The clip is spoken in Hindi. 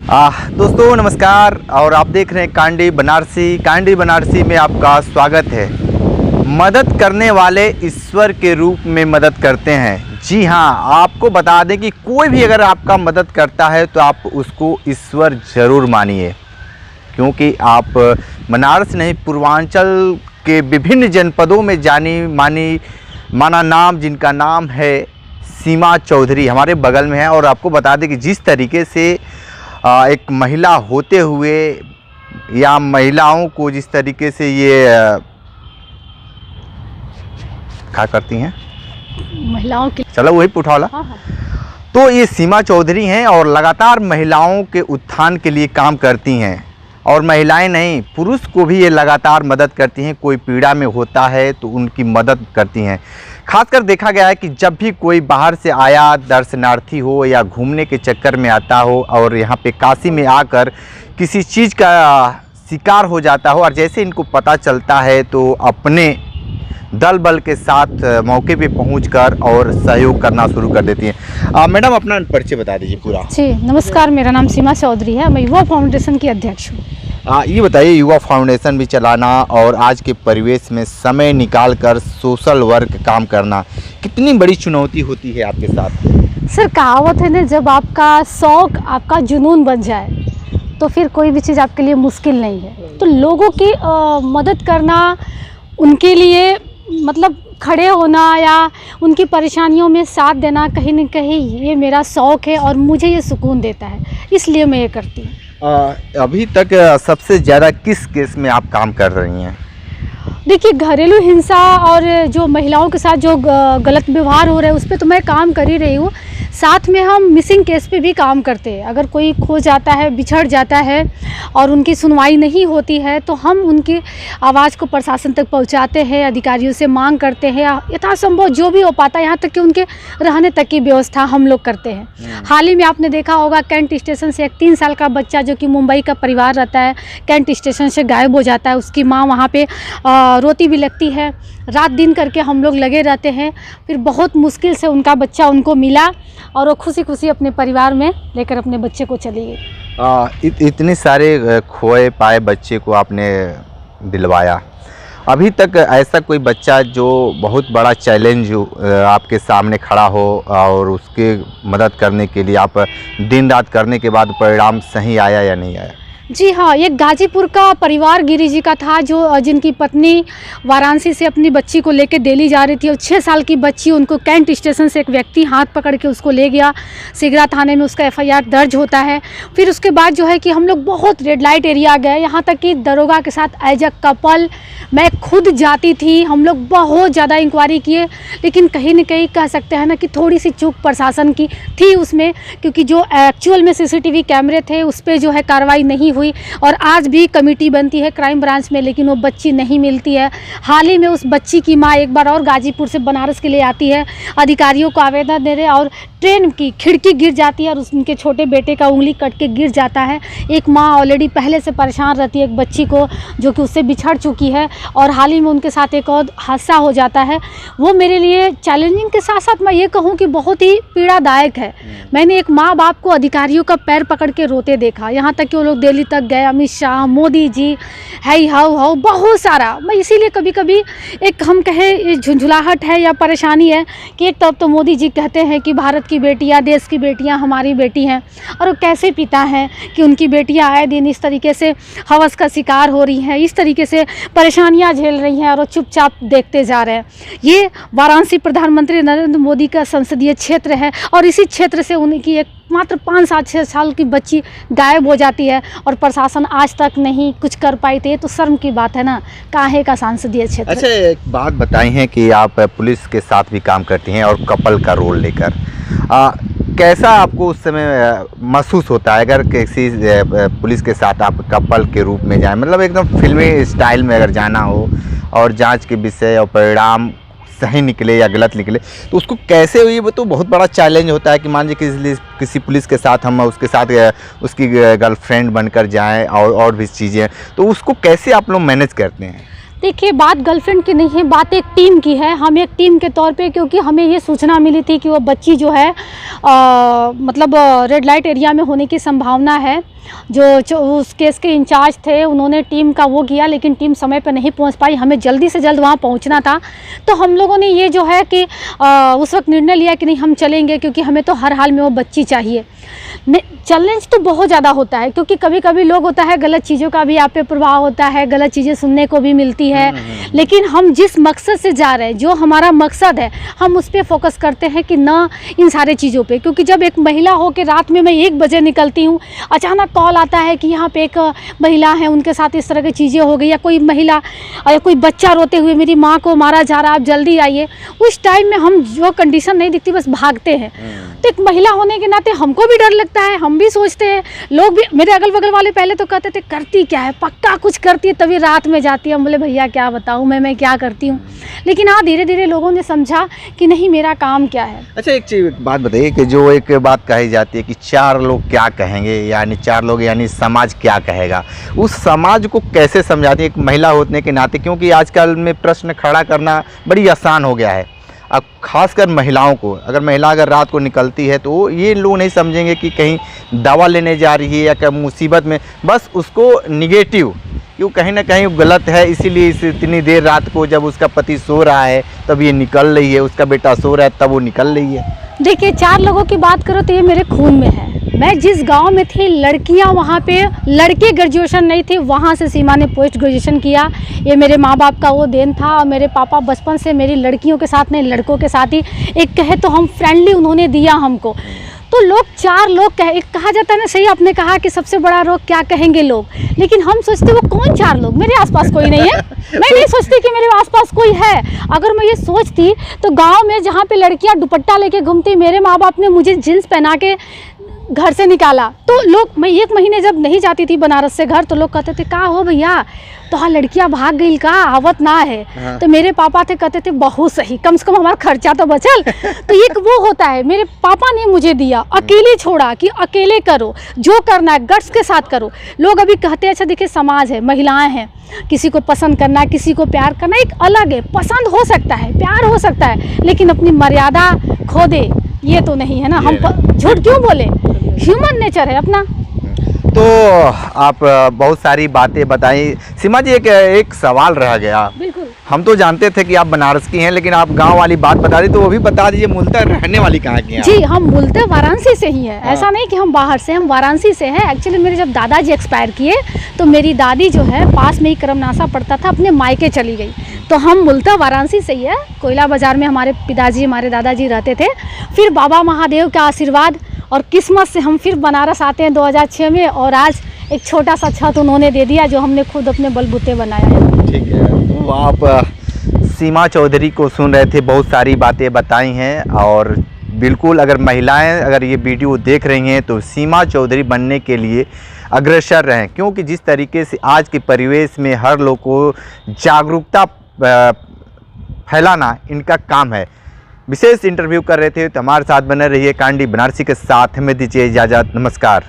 दोस्तों नमस्कार। और आप देख रहे हैं कांडी बनारसी में आपका स्वागत है। मदद करने वाले ईश्वर के रूप में मदद करते हैं। जी हाँ, आपको बता दें कि कोई भी अगर आपका मदद करता है तो आप उसको ईश्वर ज़रूर मानिए, क्योंकि आप बनारस नहीं पूर्वांचल के विभिन्न जनपदों में माना नाम, जिनका नाम है सीमा चौधरी, हमारे बगल में है। और आपको बता दें कि जिस तरीके से एक महिला होते हुए या महिलाओं को जिस तरीके से ये क्या करती हैं महिलाओं के, चलो वही पुठाला। तो ये सीमा चौधरी हैं और लगातार महिलाओं के उत्थान के लिए काम करती हैं। और महिलाएं नहीं, पुरुष को भी ये लगातार मदद करती हैं। कोई पीड़ा में होता है तो उनकी मदद करती हैं। खासकर देखा गया है कि जब भी कोई बाहर से आया दर्शनार्थी हो या घूमने के चक्कर में आता हो और यहाँ पे काशी में आकर किसी चीज़ का शिकार हो जाता हो, और जैसे इनको पता चलता है तो अपने दल बल के साथ मौके पे पहुंचकर और सहयोग करना शुरू कर देती हैं। मैडम अपना परिचय बता दीजिए पूरा। जी नमस्कार, मेरा नाम सीमा चौधरी है। मैं युवा फाउंडेशन की अध्यक्ष हूँ। ये बताइए, युवा फाउंडेशन भी चलाना और आज के परिवेश में समय निकालकर सोशल वर्क काम करना कितनी बड़ी चुनौती होती है आपके साथ? सर, कहावत है ना, जब आपका शौक आपका जुनून बन जाए तो फिर कोई भी चीज़ आपके लिए मुश्किल नहीं है। तो लोगों की मदद करना, उनके लिए मतलब खड़े होना या उनकी परेशानियों में साथ देना, कहीं न कहीं ये मेरा शौक़ है और मुझे ये सुकून देता है, इसलिए मैं ये करती हूँ। अभी तक सबसे ज़्यादा किस केस में आप काम कर रही हैं? देखिए, घरेलू हिंसा और जो महिलाओं के साथ जो गलत व्यवहार हो रहा है उस पर तो मैं काम कर ही रही हूँ। साथ में हम मिसिंग केस पे भी काम करते हैं। अगर कोई खो जाता है, बिछड़ जाता है और उनकी सुनवाई नहीं होती है तो हम उनकी आवाज़ को प्रशासन तक पहुंचाते हैं, अधिकारियों से मांग करते हैं, यथासंभव जो भी हो पाता है, यहाँ तक कि उनके रहने तक की व्यवस्था हम लोग करते हैं। हाल ही में आपने देखा होगा, कैंट स्टेशन से एक 3 साल का बच्चा जो कि मुंबई का परिवार रहता है, कैंट स्टेशन से गायब हो जाता है। उसकी माँ वहाँ पर रोती भी लगती है। रात दिन करके हम लोग लगे रहते हैं। फिर बहुत मुश्किल से उनका बच्चा उनको मिला और वो खुशी खुशी अपने परिवार में लेकर अपने बच्चे को चली गई। इतने सारे खोए पाए बच्चे को आपने दिलवाया। अभी तक ऐसा कोई बच्चा जो बहुत बड़ा चैलेंज आपके सामने खड़ा हो और उसके मदद करने के लिए आप दिन रात करने के बाद परिणाम सही आया या नहीं आया? जी हाँ, ये गाजीपुर का परिवार गिरी जी का था, जो जिनकी पत्नी वाराणसी से अपनी बच्ची को लेकर दिल्ली जा रही थी और 6 साल की बच्ची, उनको कैंट स्टेशन से एक व्यक्ति हाथ पकड़ के उसको ले गया। सिगरा थाने में उसका FIR दर्ज होता है। फिर उसके बाद जो है कि हम लोग बहुत रेड लाइट एरिया गए, यहाँ तक कि दरोगा के साथ एज अ कपल मैं खुद जाती थी। हम लोग बहुत ज़्यादा इंक्वायरी किए, लेकिन कहीं न कहीं कह सकते हैं ना कि थोड़ी सी चूक प्रशासन की थी उसमें, क्योंकि जो एक्चुअल में CCTV कैमरे थे उस पर जो है कार्रवाई नहीं हुई। और आज भी कमेटी बनती है क्राइम ब्रांच में, लेकिन वो बच्ची नहीं मिलती है। हाल ही में उस बच्ची की माँ एक बार और गाजीपुर से बनारस के लिए आती है, अधिकारियों को आवेदन दे रहे और ट्रेन की खिड़की गिर जाती है और उनके छोटे बेटे का उंगली कट के गिर जाता है। एक माँ ऑलरेडी पहले से परेशान रहती है एक बच्ची को जो कि उससे बिछड़ चुकी है, और हाल ही में उनके साथ एक और हादसा हो जाता है। वो मेरे लिए चैलेंजिंग के साथ साथ मैं ये कहूँ कि बहुत ही पीड़ादायक है। मैंने एक माँ बाप को अधिकारियों का पैर पकड़ के रोते देखा, यहाँ तक कि वो लोग दिल्ली तक गए, अमित शाह, मोदी जी, है हाउ बहुत सारा। मैं इसीलिए कभी कभी एक हम कहें झुंझुलाहट है या परेशानी है कि एक तरफ तो मोदी जी कहते हैं कि भारत की बेटियां, देश की बेटियां हमारी बेटी हैं, और वो कैसे पिता हैं कि उनकी बेटियां आए दिन इस तरीके से हवस का शिकार हो रही हैं, इस तरीके से परेशानियां झेल रही हैं और वो चुपचाप देखते जा रहे हैं। ये वाराणसी प्रधानमंत्री नरेंद्र मोदी का संसदीय क्षेत्र है और इसी क्षेत्र से उनकी एक मात्र 5-6 साल की बच्ची गायब हो जाती है और प्रशासन आज तक नहीं कुछ कर पाई। थी तो शर्म की बात है ना, काहे का सांसदीय क्षेत्र। अच्छा, एक बात बताई हैं कि आप पुलिस के साथ भी काम करती हैं और कपल का रोल लेकर, कैसा आपको उस समय महसूस होता है अगर किसी पुलिस के साथ आप कपल के रूप में जाएं, मतलब एकदम फिल्मी स्टाइल में अगर जाना हो और जांच के विषय और परिणाम सही निकले या गलत निकले, तो उसको कैसे हुई? वो तो बहुत बड़ा चैलेंज होता है कि मान लीजिए किसी पुलिस के साथ हम उसके साथ उसकी गर्लफ्रेंड बनकर जाएं और भी चीज़ें, तो उसको कैसे आप लोग मैनेज करते हैं? देखिए, बात गर्लफ्रेंड की नहीं है, बात एक टीम की है। हम एक टीम के तौर पे, क्योंकि हमें ये सूचना मिली थी कि वो बच्ची जो है मतलब रेड लाइट एरिया में होने की संभावना है। जो उस केस के इंचार्ज थे, उन्होंने टीम का वो किया, लेकिन टीम समय पर नहीं पहुंच पाई। हमें जल्दी से जल्द वहां पहुंचना था, तो हम लोगों ने ये जो है कि उस वक्त निर्णय लिया कि नहीं, हम चलेंगे, क्योंकि हमें तो हर हाल में वो बच्ची चाहिए। चैलेंज तो बहुत ज़्यादा होता है, क्योंकि कभी कभी लोग होता है गलत चीज़ों का भी आप पे प्रभाव होता है, गलत चीज़ें सुनने को भी मिलती है। लेकिन हम जिस मकसद से जा रहे हैं, जो हमारा मकसद है, हम उस पर फोकस करते हैं कि ना इन सारे चीज़ों पे। क्योंकि जब एक महिला हो के रात में मैं 1 बजे निकलती हूँ, अचानक कॉल आता है कि यहाँ पे एक महिला है, उनके साथ इस तरह की चीज़ें हो गई, या कोई महिला या कोई बच्चा रोते हुए मेरी माँ को मारा जा रहा, आप जल्दी आइए। उस टाइम में हम जो कंडीशन नहीं दिखती, बस भागते हैं। तो एक महिला होने के नाते हमको भी डर लगता है, हम भी सोचते हैं। लोग भी, मेरे अगल बगल वाले पहले तो कहते थे करती क्या है, पक्का कुछ करती है तभी रात में जाती है। हम बोले भैया क्या बताऊँ मैं क्या करती हूँ। लेकिन हाँ, धीरे धीरे लोगों ने समझा कि नहीं, मेरा काम क्या है। अच्छा, एक चीज बात बताइए कि जो एक बात कही जाती है कि 4 लोग क्या कहेंगे, यानी 4 लोग यानी समाज क्या कहेगा, उस समाज को कैसे समझाती है एक महिला होने के नाते? क्योंकि आजकल में प्रश्न खड़ा करना बड़ी आसान हो गया है। अब खासकर महिलाओं को, अगर रात को निकलती है तो ये लोग नहीं समझेंगे कि कहीं दवा लेने जा रही है या कहीं मुसीबत में, बस उसको निगेटिव, क्यों कहीं ना कहीं गलत है, इसीलिए इतनी देर रात को जब उसका पति सो रहा है तब ये निकल रही है, उसका बेटा सो रहा है तब वो निकल रही है। देखिए, 4 लोगों की बात करो तो ये मेरे खून में है। मैं जिस गांव में थी, लड़कियां वहाँ पे, लड़के ग्रेजुएशन नहीं थे, वहाँ से सीमा ने पोस्ट ग्रेजुएशन किया। ये मेरे माँ बाप का वो देन था। और मेरे पापा बचपन से मेरी लड़कियों के साथ नहीं, लड़कों के साथ ही, एक कहे तो हम फ्रेंडली उन्होंने दिया हमको। तो लोग 4 लोग कहा जाता है ना, सही आपने कहा कि सबसे बड़ा रोग क्या कहेंगे लोग। लेकिन हम सोचते वो कौन 4 लोग, मेरे आसपास कोई नहीं है। मैं नहीं सोचती कि मेरे आसपास कोई है। अगर मैं ये सोचती तो गांव में जहाँ पे लड़कियां दुपट्टा लेके घूमती, मेरे माँ बाप ने मुझे जींस पहना के घर से निकाला। तो लोग, मैं 1 महीने जब नहीं जाती थी बनारस से घर, तो लोग कहते थे का हो भैया, तो हाँ लड़कियां भाग गई का, आवत ना है। हाँ। तो मेरे पापा थे, कहते थे बहुत सही, कम से कम हमारा खर्चा तो बचल। तो एक वो होता है, मेरे पापा ने मुझे दिया, अकेले छोड़ा कि अकेले करो, जो करना है गट्स के साथ करो। लोग अभी कहते हैं, अच्छा देखिए समाज है, महिलाएं हैं, किसी को पसंद करना, किसी को प्यार करना एक अलग है। पसंद हो सकता है, प्यार हो सकता है, लेकिन अपनी मर्यादा खो दे, ये तो नहीं है ना। हम झूठ क्यों बोले, ह्यूमन नेचर है अपना। तो आप बहुत सारी बातें बताई सीमा जी। एक सवाल रह गया। बिल्कुल। हम तो जानते थे कि आप बनारस की हैं, लेकिन आप गांव वाली बात बता दी, तो वो भी बता दीजिए, मूलतः रहने वाली कहाँ की हैं? जी, हम मूलतः वाराणसी से ही हैं। ऐसा नहीं कि हम बाहर से, हम वाराणसी से हैं। एक्चुअली मेरे जब दादाजी एक्सपायर किए तो मेरी दादी जो है पास में ही करमनासा पड़ता था, अपने मायके चली गई। तो हम मूलतः वाराणसी से ही है। कोयला बाजार में हमारे पिताजी, हमारे दादाजी रहते थे। फिर बाबा महादेव का आशीर्वाद और किस्मत से हम फिर बनारस आते हैं 2006 में, और आज एक छोटा सा छत उन्होंने दे दिया जो हमने खुद अपने बलबूते बनाया है। ठीक है, तो आप सीमा चौधरी को सुन रहे थे, बहुत सारी बातें बताई हैं। और बिल्कुल अगर महिलाएं अगर ये वीडियो देख रही हैं तो सीमा चौधरी बनने के लिए अग्रसर रहें, क्योंकि जिस तरीके से आज के परिवेश में हर लोग को जागरूकता फैलाना इनका काम है। विशेष इंटरव्यू कर रहे थे, तो हमारे साथ बने रहिए। कांडी बनारसी के साथ हमें दीजिए इजाज़त। नमस्कार।